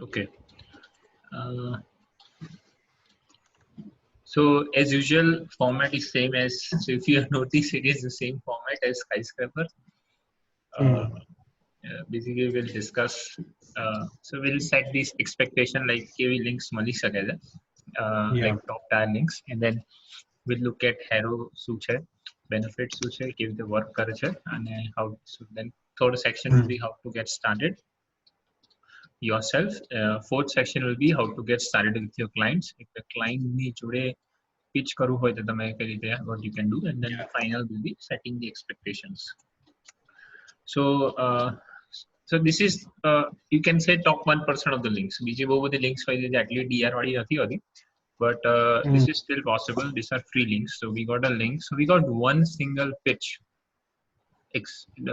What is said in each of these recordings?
Okay. So as usual, format is same as, so if you have noticed, it is the same format as Skyscraper. Basically, we'll discuss, so we'll set this expectation like KV links mali શકે છે, like top tier links, and then we'll look at Haro શું છે, benefits શું છે, કેવી રીતે work કરે છે, અને how, so then third section will be how to get started yourself. Fourth section will be how to get started with your clients. If the client ની જોડે pitch કરવું હોય તો તમે કઈ રીતે, what you can do, and then the final will be setting the expectations. So so this is, you can say top 1% of the links. બીજી બહુ બધી links હોય છે જે આટલી DR વાળી નથી હોતી, but this is still possible. These are free links. So we got a link. So we got one single pitch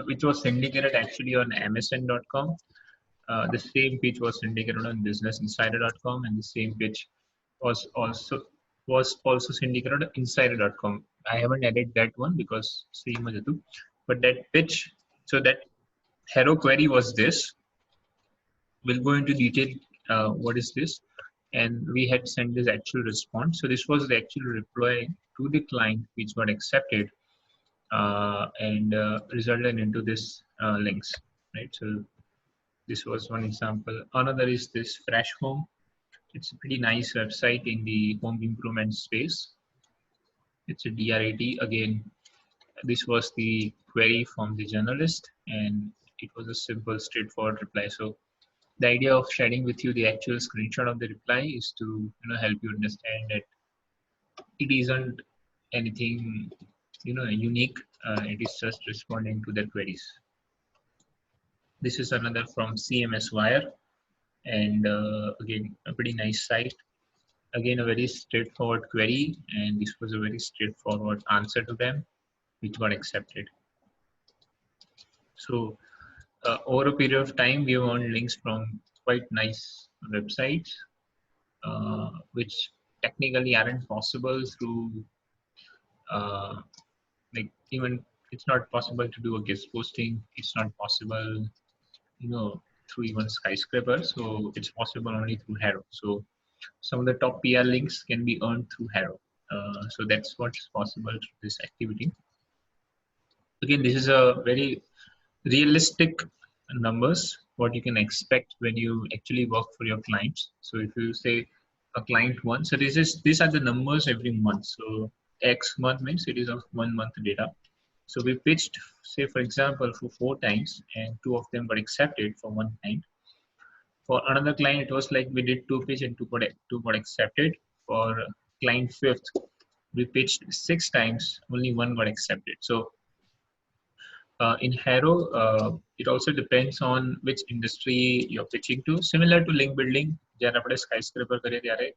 which was syndicated actually on msn.com. The same pitch was syndicated on businessinsider.com, and the same pitch was also syndicated on insider.com. I haven't added that one because same as the, but that pitch, so that Haro query was this. We'll go into detail what is this, and we had sent this actual response. So this was the actual reply to the client which got accepted and resulted into this links, right? So this was one example. Another is this Fresh Home. It's a pretty nice website in the home improvement space. It's a DR80. Again, this was the query from the journalist, and it was a simple, straightforward reply. So the idea of sharing with you the actual screenshot of the reply is to help you understand that it isn't anything unique. It is just responding to their queries. This is another from CMS Wire, and again a pretty nice site. Again, a very straightforward query, and this was a very straightforward answer to them which got accepted. So over a period of time, we have earned links from quite nice websites which technically aren't possible through like, even it's not possible to do a guest posting. It's not possible through even Skyscraper. So it's possible only through Haro. So some of the top PR links can be earned through Haro. So that's what's possible through this activity. Again, this is a very realistic numbers, what you can expect when you actually work for your clients. So if you say a client one, so these are the numbers every month. So X month means it is of 1 month data. So we pitched, say for example, for 4 times, and 2 of them got accepted for 1 client. For another client, it was like we did 2 pitch and 2 got accepted. For client 5th, we pitched 6 times, only 1 got accepted. So in Haro, it also depends on which industry you're pitching to. Similar to link building, જ્યારે આપણે Skyscraper કરીએ ત્યારે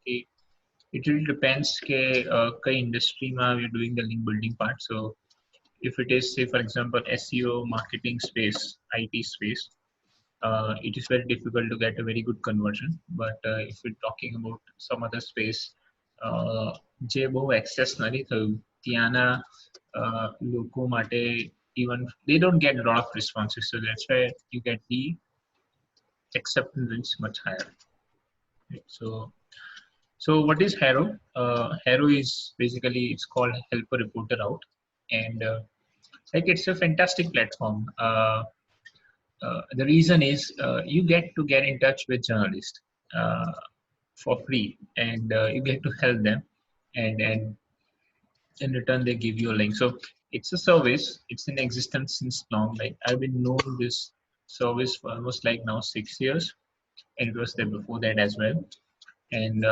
it really depends કે કઈ industryમાં we're doing the link building part. So if it is, say for example, SEO, marketing space, IT space, it is very difficult to get a very good conversion. But if we're talking about some other space, જે બહુ access નથી થયું, ત્યાંના લોકો માટે even they don't get a lot of responses, so that's why you get the acceptance rates much higher. Right? So what is Haro? Haro is basically, it's called Help a Reporter Out, and like it's a fantastic platform. The reason is you get in touch with journalists for free, and you get to help them, and in return they give you a link. So it's a service. It's in existence since long. Like I've been knowing this service for almost like now 6 years, and it was there before that as well. And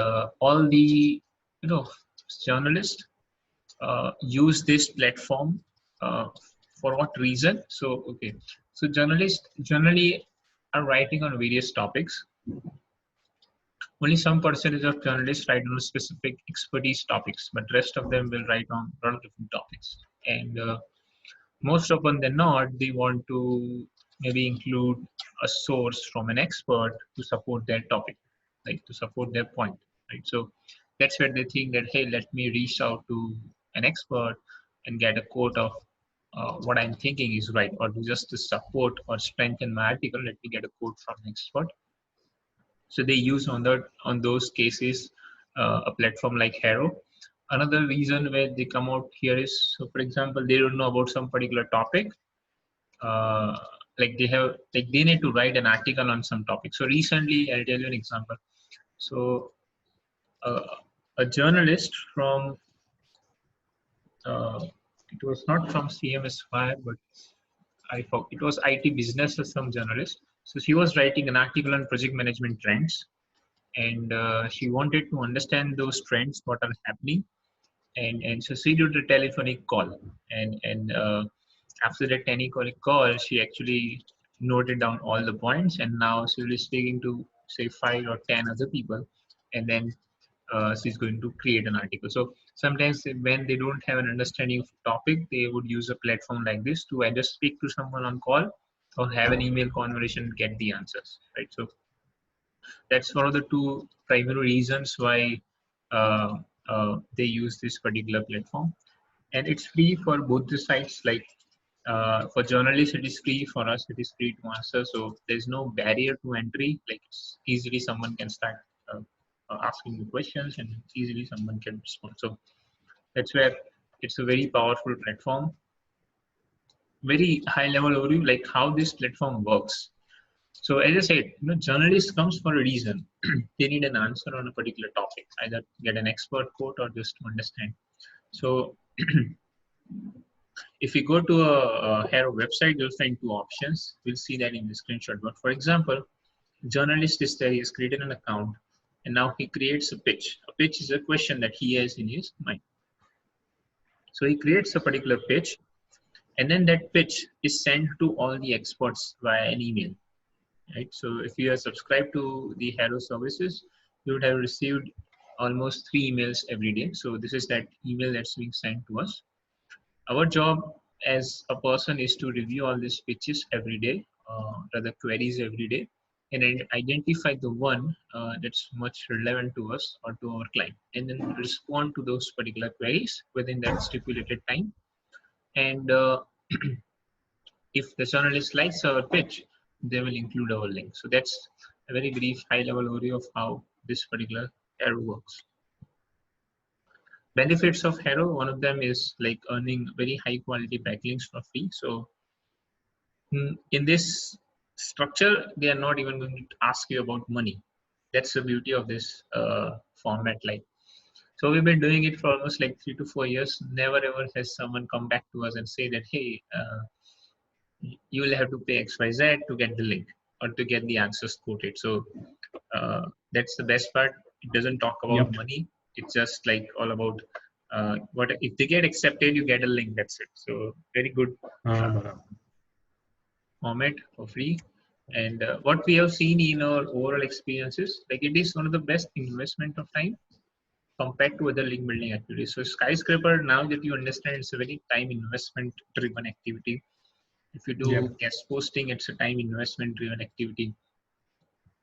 all the journalists use this platform for what reason? So okay, so journalists generally are writing on various topics. Only some percentage of journalists write on specific expertise topics, but rest of them will write on a lot of different topics. And most often than not, they want to maybe include a source from an expert to support their topic, like to support their point, right? So that's where they think that, hey, let me reach out to an expert and get a quote of what I'm thinking is right, or just to support or strengthen my article, let me get a quote from an expert. So they use on those cases a platform like Haro. Another reason where they come out here is, so for example, they don't know about some particular topic. Uh, they need to write an article on some topic. So recently, I'll tell you an example. So uh, a journalist from it was not from CMS5, but I thought it was IT business or some journalist. So she was writing an article on project management trends, and she wanted to understand those trends, what are happening, and so she did a telephonic call, and after that telephonic call, she actually noted down all the points, and now she is speaking to say 5 or 10 other people, and then she's going to create an article. So sometimes when they don't have an understanding of a topic, they would use a platform like this to either speak to someone on call or have an email conversation and get the answers, right? So that's one of the two primary reasons why uh, they use this particular platform. And it's free for both the sides. Like for journalists, it is free. For us, it is free to answer. So there's no barrier to entry. Like it's easily someone can start asking you questions, and easily someone can respond. So that's where it's a very powerful platform. Very high level overview, like how this platform works. So as I said, journalist comes for a reason. They need an answer on a particular topic, either get an expert quote or just to understand. So if you go to a Haro website, you'll find two options. We'll see that in the screenshot. But for example, journalist is there, he's created an account, and now he creates a pitch. A pitch is a question that he has in his mind. So he creates a particular pitch, and then that pitch is sent to all the experts via an email. Right? So if you are subscribed to the Haro services, you would have received almost 3 emails every day. So this is that email that's being sent to us. Our job as a person is to review all these pitches every day, rather queries every day, and identify the one that's much relevant to us or to our client, and then respond to those particular queries within that stipulated time. And if the journalist likes our pitch, they will include our link. So that's a very brief high-level overview of how this particular Haro works. Benefits of Haro, one of them is like earning very high-quality backlinks for free. So in this structure, they are not even going to ask you about money. That's the beauty of this format. Like, so we've been doing it for almost like 3 to 4 years. Never ever has someone come back to us and say that, hey, you will have to pay XYZ to get the link or to get the answers quoted. So that's the best part. It doesn't talk about money. It's just like all about what if they get accepted, you get a link. That's it. So very good format for free. And what we have seen in our overall experiences, like it is one of the best investment of time compared to other link building activities. So Skyscraper, now that you understand, it's a very time investment driven activity. If you do guest posting, it's a time investment driven activity.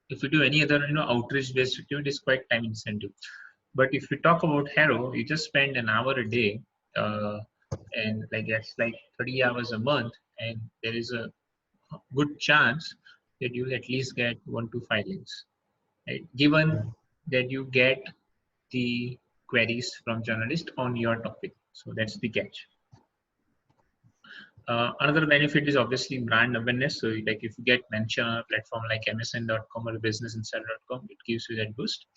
If you do any other outreach based activity, it's quite time incentive. But if we talk about Haro, you just spend an hour a day, and like that's like 30 hours a month, and there is a good chance that you'll at least get 1 to 5 links, right? Given that you get the queries from journalists on your topic. So that's the catch. Another benefit is obviously brand awareness. So like if you get mentioned on a platform like msn.com or businessinsider.com, it gives you that boost.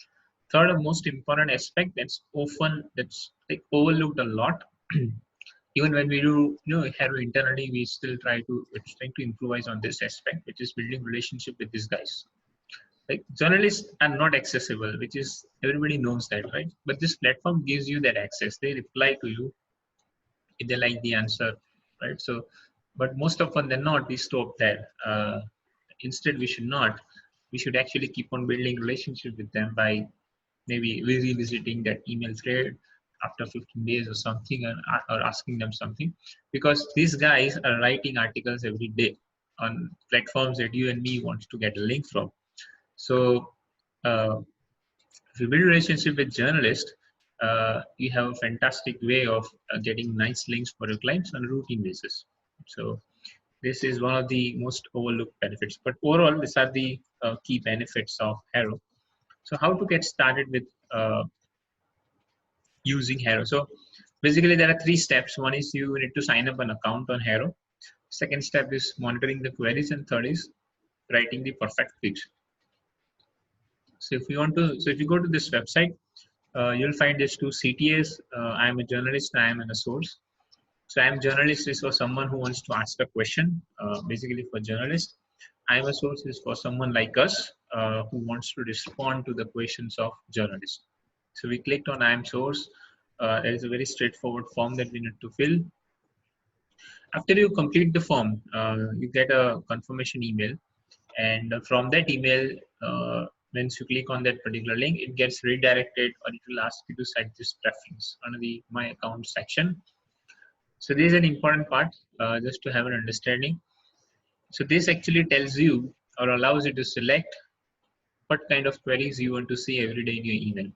Third and most important aspect that's like overlooked a lot. Even when we do Haro internally, we're trying to improvise on this aspect, which is building relationship with these guys. Like journalists are not accessible, which is everybody knows that, right? But this platform gives you that access. They reply to you if they like the answer, right? So, but most often than not, we stop there. Instead, we should not. We should actually keep on building relationship with them by maybe revisiting that email thread after 15 days or something, or asking them something, because these guys are writing articles every day on platforms that you and me want to get a link from. So if you build a relationship with journalists, you have a fantastic way of getting nice links for your clients on a routine basis. So This is one of the most overlooked benefits. But overall, these are the key benefits of Haro. So how to get started with using Haro? So basically, there are three steps. One is you need to sign up an account on Haro. Second step is monitoring the queries, and third is writing the perfect pitch. So if you want to, so if you go to this website, you'll find these two CTAs. I am a journalist. I am a source. So I am journalist is for someone who wants to ask a question, basically for journalists. I am a source is for someone like us who wants to respond to the questions of journalists. So we clicked on I am source. There is a very straightforward form that we need to fill. After you complete the form, you get a confirmation email, and from that email, once you click on that particular link, it gets redirected, or it will ask you to set this preference under the My Account section. So this is an important part, just to have an understanding. So this actually tells you or allows you to select what kind of queries you want to see every day in your email.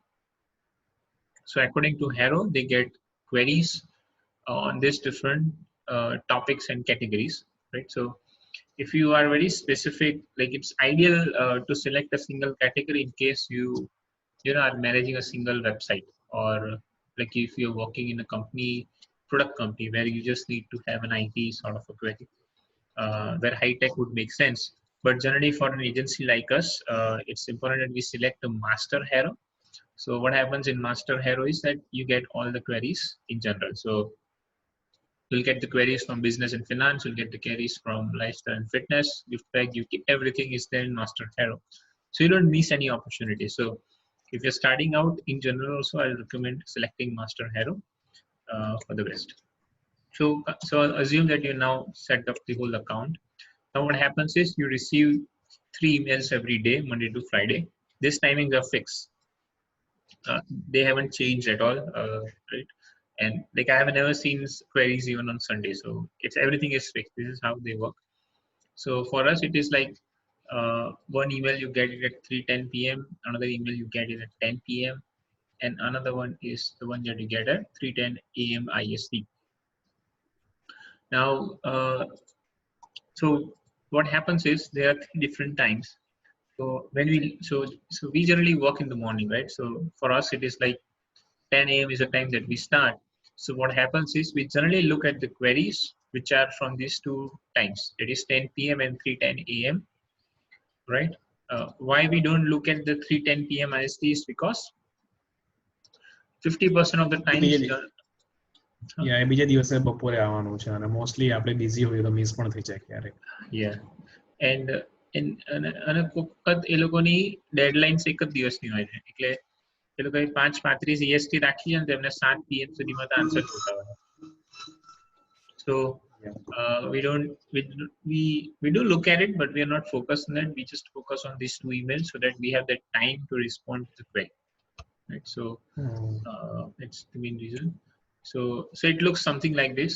So according to Haro, they get queries on these different topics and categories, right? So if you are very specific, like it's ideal to select a single category in case you are managing a single website, or like if you're working in a company, product company, where you just need to have an IT sort of a query, where high tech would make sense. But generally for an agency like us, it's important that we select a master Haro. So what happens in master Haro is that you get all the queries in general. So you'll get the queries from business and finance, you'll get the queries from lifestyle and fitness, gift bag, everything is there in master Haro. So you don't miss any opportunity. So if you're starting out in general also, I'll recommend selecting master Haro for the best. So assume that you now set up the whole account. Now what happens is you receive 3 emails every day, Monday to Friday. These timings are fixed. They haven't changed at all, right? And like I have never seen queries even on Sunday. So it's everything is fixed. This is how they work. So for us, it is like one email you get it at 3:10 p.m. Another email you get it at 10 p.m. And another one is the one that you get at 3:10 a.m. IST. Now, so what happens is there are 3 different times. So when we generally work in the morning, right? So for us, it is like 10 a.m. is the time that we start. So what happens is we generally look at the queries which are from these 2 times. It is 10 p.m. and 3:10 a.m. Right? Why we don't look at the 3:10 p.m. IST is because 50% of the time બીજા દિવસે બપોરે આવવાનું છે અને mostly આપણે busy હોઈએ તો miss પણ થઈ જાય ક્યારેક. Yeah. And કોક વખત એ લોકોની ડેડલાઇન્સ એક જ દિવસની હોય છે, એટલે એ લોકોએ 5:35 EST રાખી છે ને તેમને 7 PM સુધીમાં તો આન્સર જોતા હોય. So we do look at it, but we are not focused on that. We just focus on these 2 emails so that we have the time to respond to the query. Right? So that's the main reason. So it looks something like this.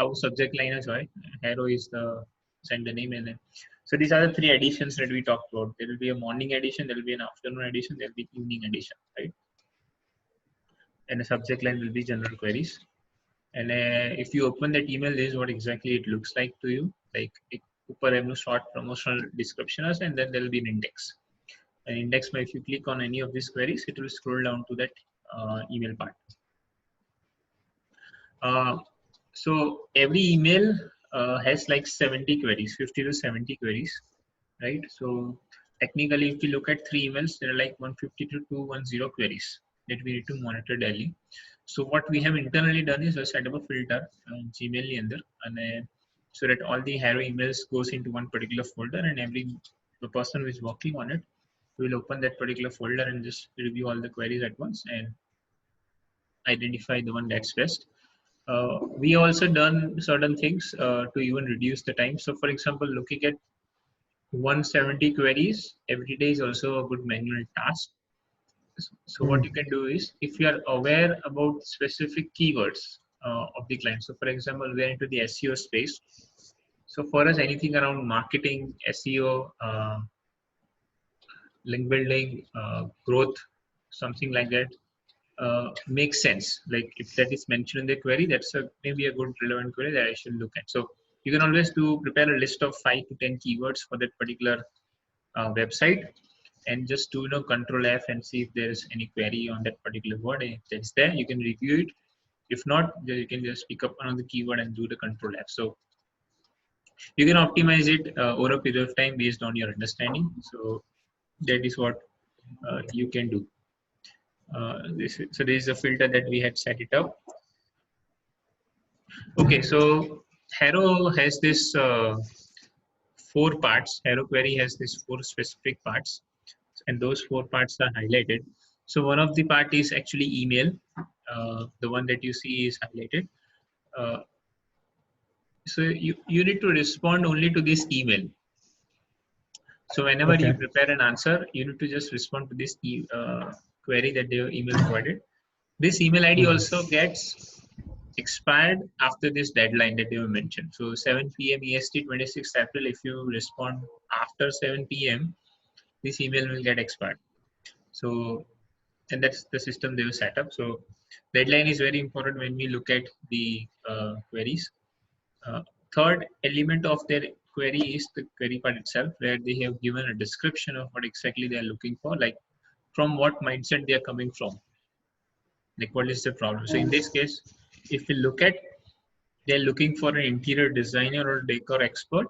Our subject line is right. Haro is the send the name, and then so these are the 3 editions that we talked about. There will be a morning edition, there will be an afternoon edition, there will be evening edition, right? And the subject line will be general queries. And if you open that email, this is what exactly it looks like to you. Like upar emnu short promotional description is, and then there will be an index. An index, if you click on any of these queries, it will scroll down to that email part. So every email has like 70 queries, 50 to 70 queries, right? So technically, if you look at 3 emails, there are like 150 to 210 queries that we need to monitor daily. So what we have internally done is we set up a filter on Gmail under, and so that all the Haro emails goes into one particular folder, and the person who is working on it will open that particular folder and just review all the queries at once and identify the one that's best. We also done certain things to even reduce the time. So for example, looking at 170 queries every day is also a good manual task. So what you can do is, if you are aware about specific keywords of the client. So for example, we are into the SEO space. So for us, anything around marketing, SEO, link building, growth, something like that, makes sense. Like if that is mentioned in the query, that's maybe a good relevant query that I should look at. So You can always prepare a list of 5 to 10 keywords for that particular website, and just do Control F and see if there is any query on that particular word. If it's there, you can review it. If not, you can just pick up another keyword and do the Control F. So you can optimize it over a period of time based on your understanding. So that is what you can do. So this is a filter that we had set it up. Okay, so Haro has this 4 parts. Haro query has these 4 specific parts, and those 4 parts are highlighted. So one of the part is actually email. The one that you see is highlighted. So you need to respond only to this email. So whenever you prepare an answer, you need to just respond to this query that the email provided. This email ID also gets expired after this deadline that you mentioned. So 7 p.m. EST 26th April, if you respond after 7 p.m., this email will get expired. So, and that's the system they will set up. So deadline is very important when we look at the queries. Third element of their query is the query part itself, where they have given a description of what exactly they are looking for, like from what mindset they are coming from, like what is the problem. So in this case, if we look at, they're looking for an interior designer or decor expert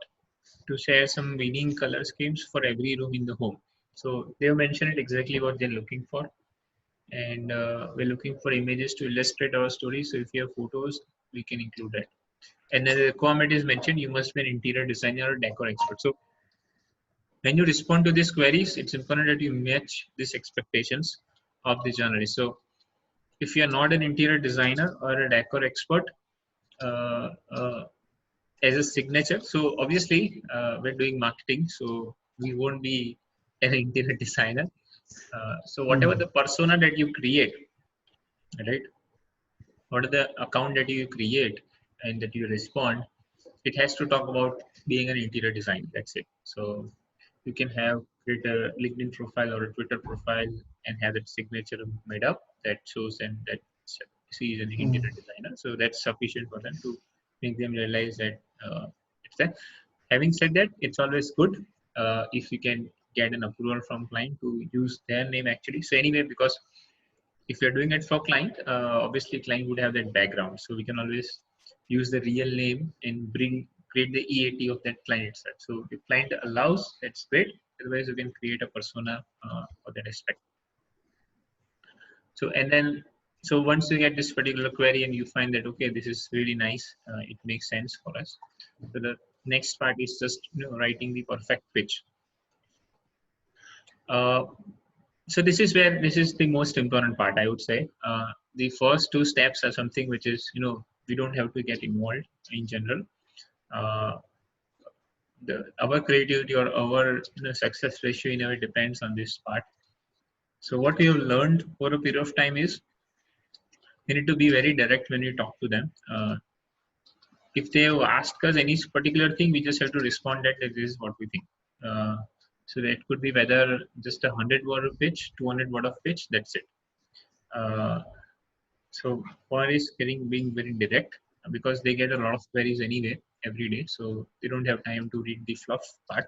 to share some winning color schemes for every room in the home. So they have mentioned it exactly what they're looking for. And we're looking for images to illustrate our story. So if you have photos, we can include that. And then the requirement is mentioned, you must be an interior designer or decor expert. So when you respond to these queries, it's important that you match these expectations of the journalist. So if you are not an interior designer or a decor expert, uh, uh, as a signature, so obviously we're doing marketing, so we won't be an interior designer. So whatever the persona that you create, right? What are the account that you create and that you respond, it has to talk about being an interior designer. That's it. So you can create a LinkedIn profile or a Twitter profile and have that signature made up that shows them that she is an interior designer. So that's sufficient for them to make them realize that it's that. Having said that, it's always good if you can get an approval from client to use their name actually. So anyway, because if you're doing it for client, obviously client would have that background. So we can always use the real name and create the EAT of that client itself. So if client allows, that's great. Otherwise, you can create a persona for that aspect. So and then, so once you get this particular query and you find that okay, this is really nice, it makes sense for us. So the next part is just writing the perfect pitch. So this is the most important part, I would say. The first 2 steps are something which is we don't have to get involved in general. Our creativity or our success ratio never depends on this part. So what we have learned over a period of time is we need to be very direct when we talk to them. If they have asked us any particular thing, we just have to respond that this is what we think. So that could be whether just a 100-word pitch, 200-word of pitch, that's it. So one is being very direct because they get a lot of queries anyway every day, so they don't have time to read the fluff part.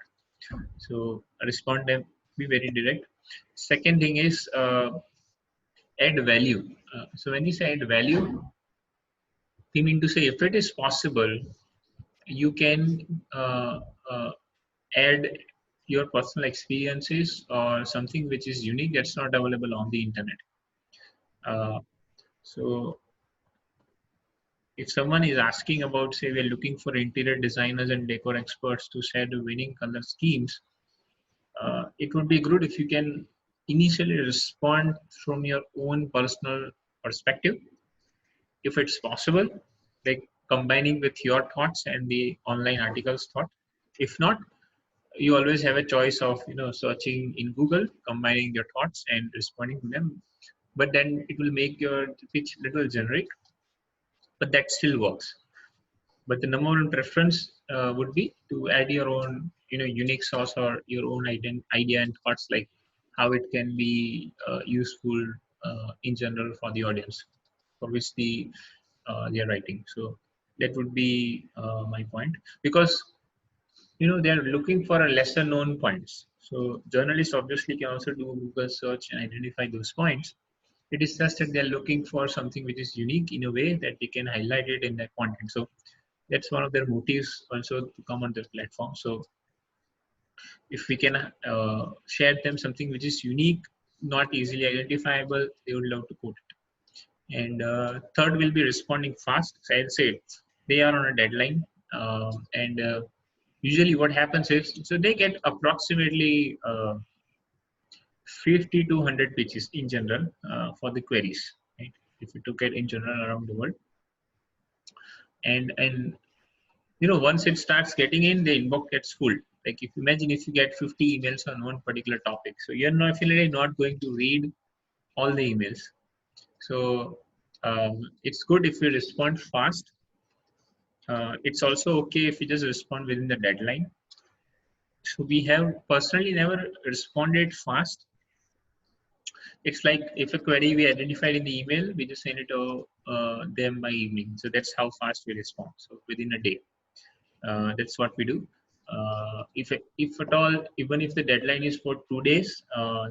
So respond them, be very direct. Second thing is add value. So when you say add value, we mean to say if it is possible, you can add your personal experiences or something which is unique that's not available on the internet. So if someone is asking about, say, we're looking for interior designers and decor experts to share the winning color schemes, it would be good if you can initially respond from your own personal perspective, if it's possible, like combining with your thoughts and the online articles thought. If not, you always have a choice of searching in Google, combining your thoughts and responding to them. But then it will make your pitch little generic, but that still works. But the number one preference would be to add your own unique sauce or your own idea and thoughts, like how it can be useful in general for the audience for which they are writing. So That would be my point, because they are looking for a lesser known points. So journalists obviously can also do Google search and identify those points. It is just that they're looking for something which is unique in a way that they can highlight it in their content. So that's one of their motives also to come on the platform. So if we can share them something which is unique, not easily identifiable, they would love to quote it. And third will be responding fast. So I'll say they are on a deadline, and usually what happens is, so they get approximately 50 to 100 pitches in general for the queries, right? If you took it in general around the world, and once it starts getting in, the inbox gets full. Like if you imagine if you get 50 emails on one particular topic, so you're not really not going to read all the emails. So it's good if you respond fast. It's also okay if you just respond within the deadline. So we have personally never responded fast. It's like if a query we identified in the email, we just send it to them by evening. So that's how fast we respond. So within a day, that's what we do. If at all, even if the deadline is for 2 days,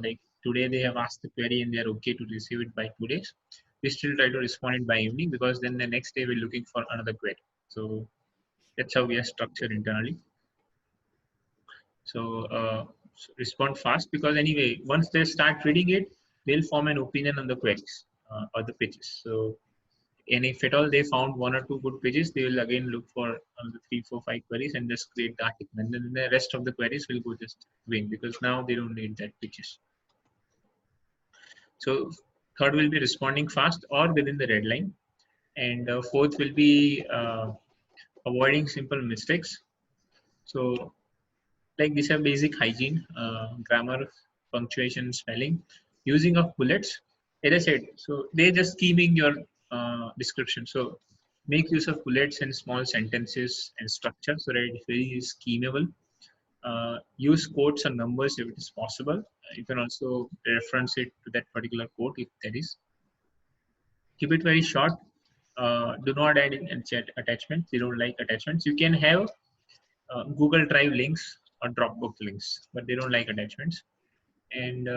like today they have asked the query and they're okay to receive it by 2 days, we still try to respond it by evening, because then the next day we're looking for another query. So that's how we are structured internally. So respond fast, because anyway, once they start reading it, they'll form an opinion on the queries or the pitches. So, and if at all they found one or two good pitches, they will again look for the 3, 4, 5 queries and just create the article. And then the rest of the queries will go just wing, because now they don't need that pitches. So third will be responding fast or within the deadline. And fourth will be avoiding simple mistakes. So like these are basic hygiene, grammar, punctuation, spelling, using of bullets. As I said, so they're just scheming your description. So make use of bullets and small sentences and structure so that it's very schemable. Use quotes and numbers if it is possible. You can also reference it to that particular quote if there is. Keep it very short. Do not add in chat attachments. You don't like attachments. You can have Google Drive links or Dropbox links, but they don't like attachments. And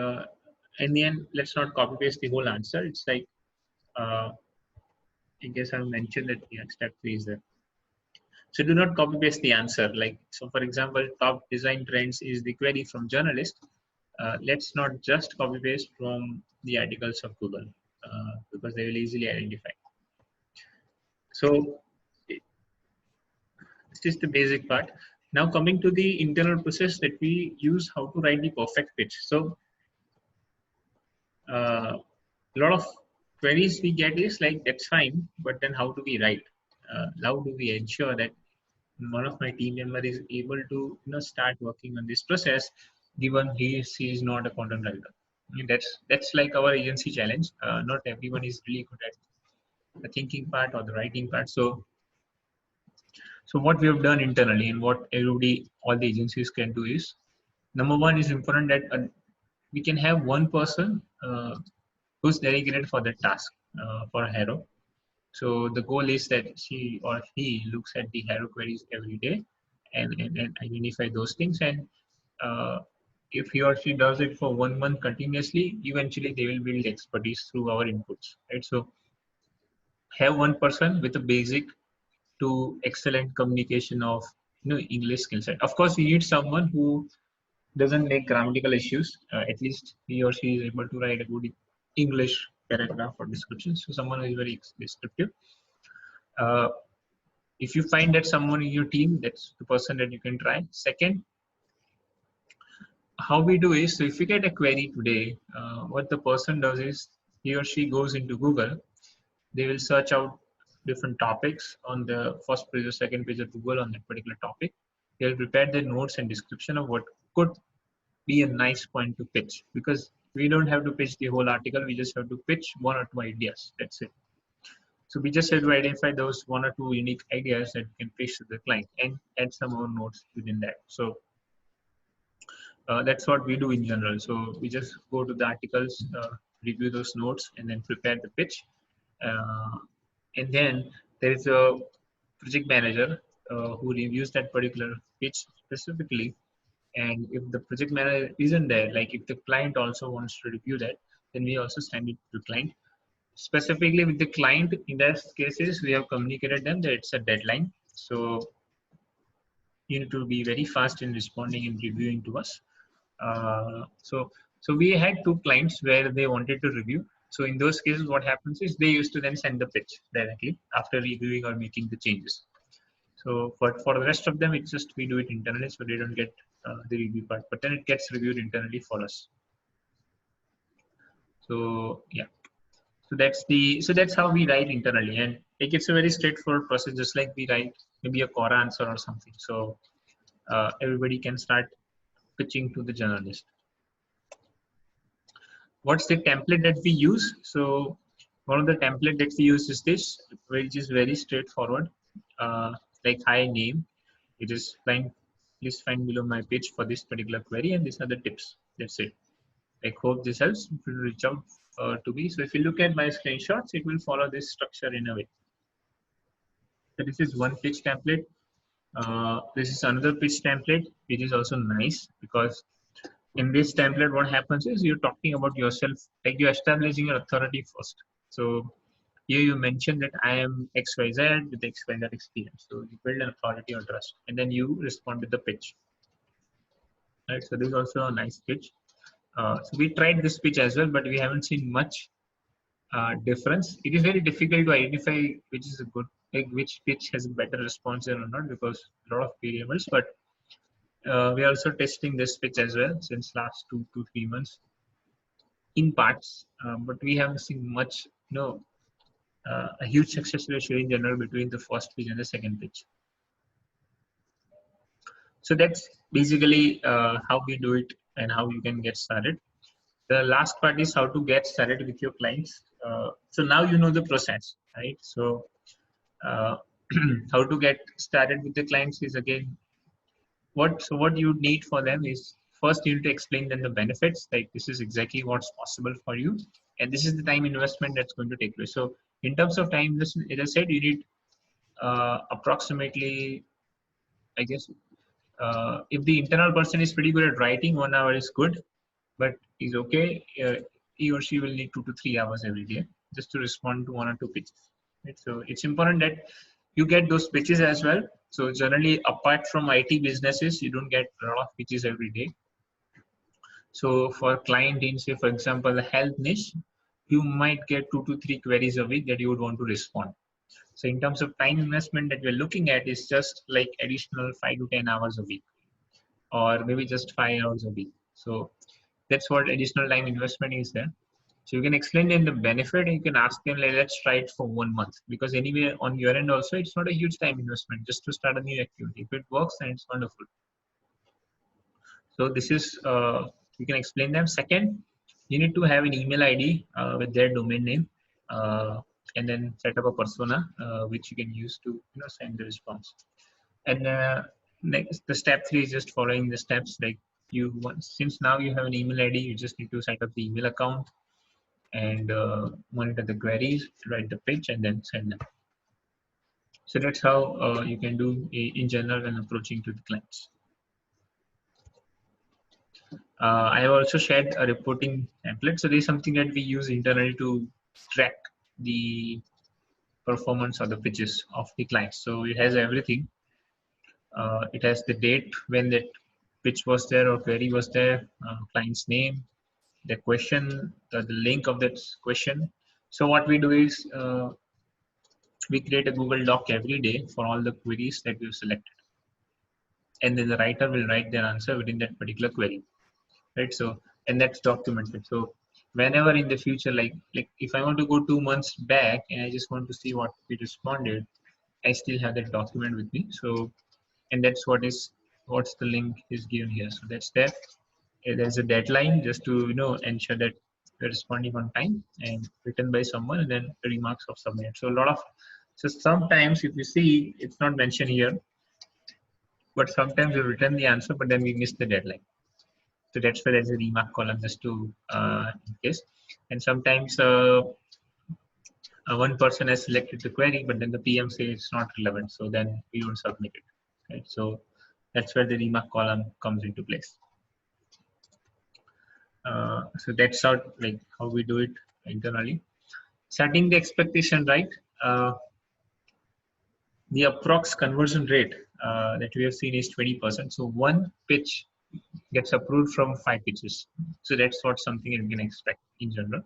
in the end, let's not copy paste the whole answer. It's like, I guess I mentioned that step 3 is there. So do not copy paste the answer. Like, so for example, top design trends is the query from journalist. Let's not just copy paste from the articles of Google, because they will easily identify. So this is the basic part. Now coming to the internal process that we use, how to write the perfect pitch. So a lot of queries we get is like, that's fine, but then how do we write? How do we ensure that one of my team member is able to start working on this process, given she is not a content writer? I mean, that's like our agency challenge. Not everyone is really good at the thinking part or the writing part. So what we have done internally and what all the agencies can do is, number one is important that we can have one person who's dedicated for that task for Haro. So the goal is that she or he looks at the Haro queries every day and identify those things. And if he or she does it for 1 month continuously, eventually they will build expertise through our inputs, right? So have one person with a basic to excellent communication of English skill set. Of course, we need someone who doesn't make grammatical issues. At least he or she is able to write a good English paragraph or description. So someone who is very descriptive. Uh, if you find that someone in your team, that's the person that you can try. Second, how we do is, so if you get a query today, what the person does is he or she goes into Google. They will search out different topics on the first page or second page of Google on that particular topic. They'll prepare their notes and description of what could be a nice point to pitch, because we don't have to pitch the whole article. We just have to pitch one or two ideas. That's it. So we just have to identify those one or two unique ideas that we can pitch to the client and add some more notes within that. So that's what we do in general. So we just go to the articles, review those notes, and then prepare the pitch. And then there is a project manager who reviews that particular pitch specifically. And if the project manager isn't there, like if the client also wants to review that, then we also send it to the client. Specifically with the client, in those cases, we have communicated them that it's a deadline. So you need to be very fast in responding and reviewing to us. So we had two clients where they wanted to review. So in those cases, what happens is they used to then send the pitch directly after reviewing or making the changes. So for the rest of them, it's just we do it internally, so they don't get the review part. But then it gets reviewed internally for us. So yeah, so that's how we write internally, and like it's a very straightforward process, just like we write maybe a Quora answer or something. So everybody can start pitching to the journalist. What's the template that we use? So one of the template that we use is this, which is very straightforward. Like hi name, it is fine. Please find below my pitch for this particular query, and these are the tips. That's it. I hope this helps. If you reach out to me. So if you look at my screenshots, it will follow this structure in a way. So this is one pitch template. This is another pitch template, which is also nice because in this template, what happens is you're talking about yourself, like you're establishing your authority first. So here you mention that I am XYZ with XYZ experience. So you build an authority or trust, and then you respond with the pitch. Right. So this is also a nice pitch. So we tried this pitch as well, but we haven't seen much difference. It is very difficult to identify which is a good, like which pitch has a better response or not, because a lot of variables. But we are also testing this pitch as well since last 2 to 3 months in parts, but we haven't seen much, a huge success ratio in general between the first pitch and the second pitch. So that's basically how we do it and how you can get started. The last part is how to get started with your clients. So now you know the process, right? So how to get started with the clients is again, what you need for them is first you need to explain them the benefits, like this is exactly what's possible for you, and this is the time investment that's going to take place. So in terms of time investment, as I said, you need approximately, I guess, if the internal person is pretty good at writing, 1 hour is good, but is okay. He or she will need 2 to 3 hours every day just to respond to 1 or 2 pitches. Right? So it's important that you get those pitches as well. So generally, apart from IT businesses, you don't get a lot of pitches every day. So for client in, say, for example, the health niche, you might get 2 to 3 queries a week that you would want to respond. So in terms of time investment that we're looking at is just like additional 5 to 10 hours a week, or maybe just 5 hours a week. So that's what additional time investment is there. So you can explain them the benefit, and you can ask them, like, let's try it for 1 month, because anyway on your end also it's not a huge time investment just to start a new activity. If it works, then it's wonderful. So this is you can explain them. Second, you need to have an email ID with their domain name, and then set up a persona which you can use to send the response. And next, the step 3 is just following the steps. Like since now you have an email ID, you just need to set up the email account and monitor the queries, write the pitch, and then send them. So that's how you can do in general when approaching to the clients. I have also shared a reporting template. So there's something that we use internally to track the performance or the pitches of the clients. So it has everything. It has the date when that pitch was there or query was there, client's name, the question, the link of that question. So what we do is we create a Google Doc every day for all the queries that we've selected. And then the writer will write their answer within that particular query, right? So, and that's documented. So whenever in the future, like if I want to go 2 months back and I just want to see what we responded, I still have that document with me. So, and that's what's the link is given here. So that's there. There's a deadline just to ensure that we're responding on time and written by someone, and then the remarks of submit. So so sometimes if you see, it's not mentioned here, but sometimes we return the answer, but then we miss the deadline. So that's why there's a remark column just to in case. And sometimes one person has selected the query, but then the PM says it's not relevant, so then we don't submit it. Right? So that's where the remark column comes into place. So that's how we do it internally. Setting the expectation right. The approx conversion rate that we have seen is 20%. So one pitch gets approved from 5 pitches. So that's what something you can expect in general.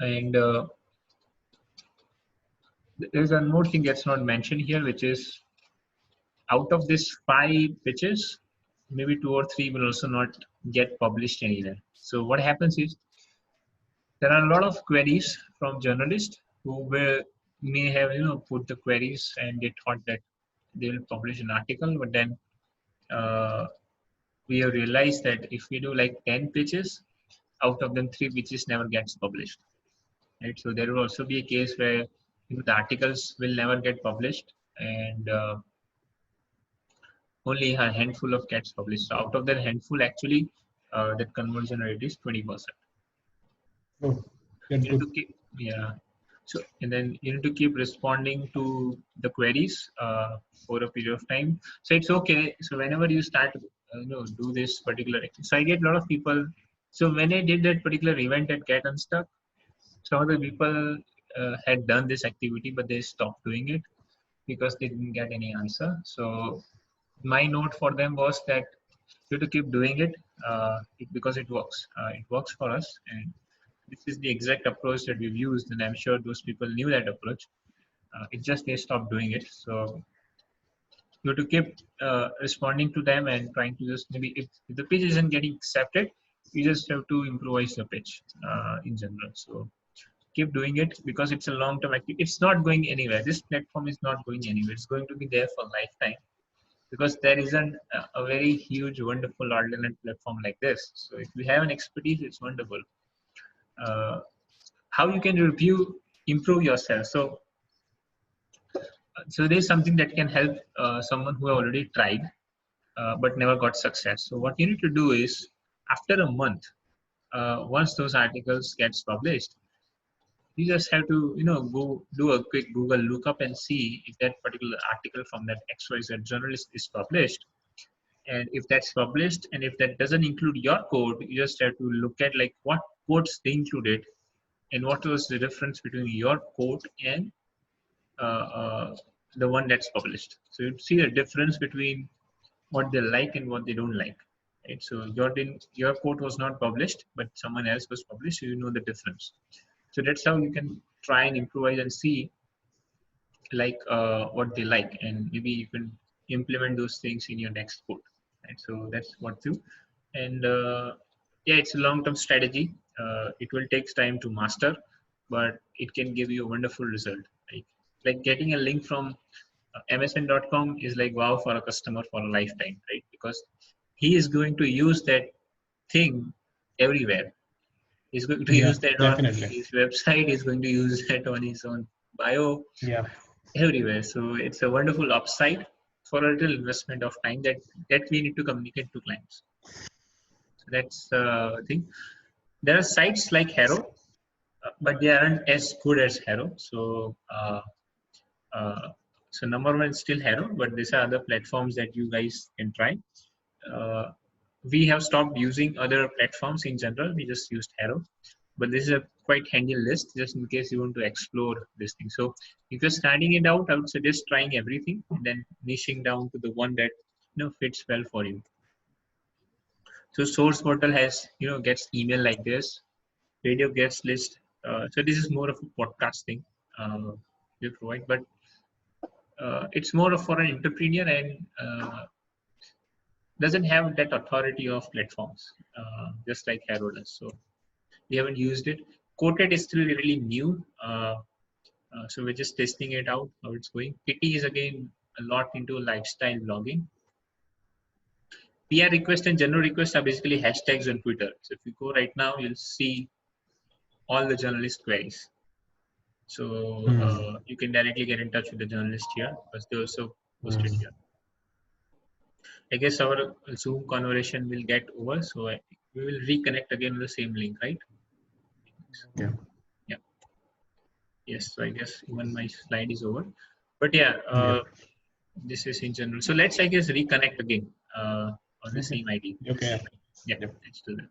And there's one more thing that's not mentioned here, which is out of these 5 pitches, maybe 2 or 3 will also not get published anywhere. So what happens is there are a lot of queries from journalists who may have put the queries and they thought that they will publish an article, but then we have realized that if we do like 10 pitches, out of them 3 pitches never gets published. Right? So there will also be a case where the articles will never get published and only a handful of gets published. So out of that handful, actually, that conversion rate is 20%. Oh, that's good. Yeah. So and then you need to keep responding to the queries for a period of time. So it's okay. So whenever you start, do this particular. So I get a lot of people. So when I did that particular event at Get Unstuck, some of the people had done this activity, but they stopped doing it because they didn't get any answer. So my note for them was that you have to keep doing it, because it works. It works for us, and this is the exact approach that we've used, and I'm sure those people knew that approach. It's just they stopped doing it. So you have to keep responding to them and trying to just maybe if the pitch isn't getting accepted, you just have to improvise the pitch in general. So keep doing it because it's a long-term activity. It's not going anywhere. This platform is not going anywhere. It's going to be there for lifetime because there isn't a very huge, wonderful alternate platform like this. So if you have an expertise, it's wonderful. How you can improve yourself. So there's something that can help someone who already tried but never got success. So what you need to do is after a month, once those articles gets published, you just have to go do a quick Google lookup and see if that particular article from that XYZ journalist is published. And if that's published and if that doesn't include your code, you just have to look at like what codes they included and what was the difference between your code and the one that's published. So you see the difference between what they like and what they don't like. Right? So your code was not published, but someone else was published, so you know the difference. So that's how you can try and improvise and see like what they like, and maybe you can implement those things in your next code. Right? So that's what to. And yeah, it's a long-term strategy. It will take time to master, but it can give you a wonderful result. Like getting a link from msn.com is like wow for a customer for a lifetime, right? Because he is going to use that thing everywhere. He's going to use that on his website. He's going to use that on his own bio. Yeah. Everywhere. So it's a wonderful upside for a little investment of time that we need to communicate to clients. So that's the thing. There are sites like Haro, but they aren't as good as Haro. So so number one is still Haro, but these are other platforms that you guys can try. We have stopped using other platforms in general. We just used Haro, but this is a quite handy list just in case you want to explore this thing. So if you're starting it out, I would suggest trying everything and then niching down to the one that fits well for you. So source portal has gets email like this, radio guest list. So this is more of a podcasting we provide, but it's more of for an entrepreneur and doesn't have that authority of platforms, just like Haro does. So we haven't used it. Quoted is still really new. So we're just testing it out, how it's going. Kitty is again a lot into lifestyle blogging. PR requests and general requests are basically hashtags on Twitter. So if you go right now, you'll see all the journalist queries. So you can directly get in touch with the journalist here because they also posted here. I guess our Zoom conversation will get over, so we will reconnect again with the same link, right? backlinks. Okay. Yeah. Yes. So I guess even my slide is over. But yeah, this is in general. So let's, I guess, reconnect again on the Okay. same ID. Okay. Yeah, Yep. let's do that.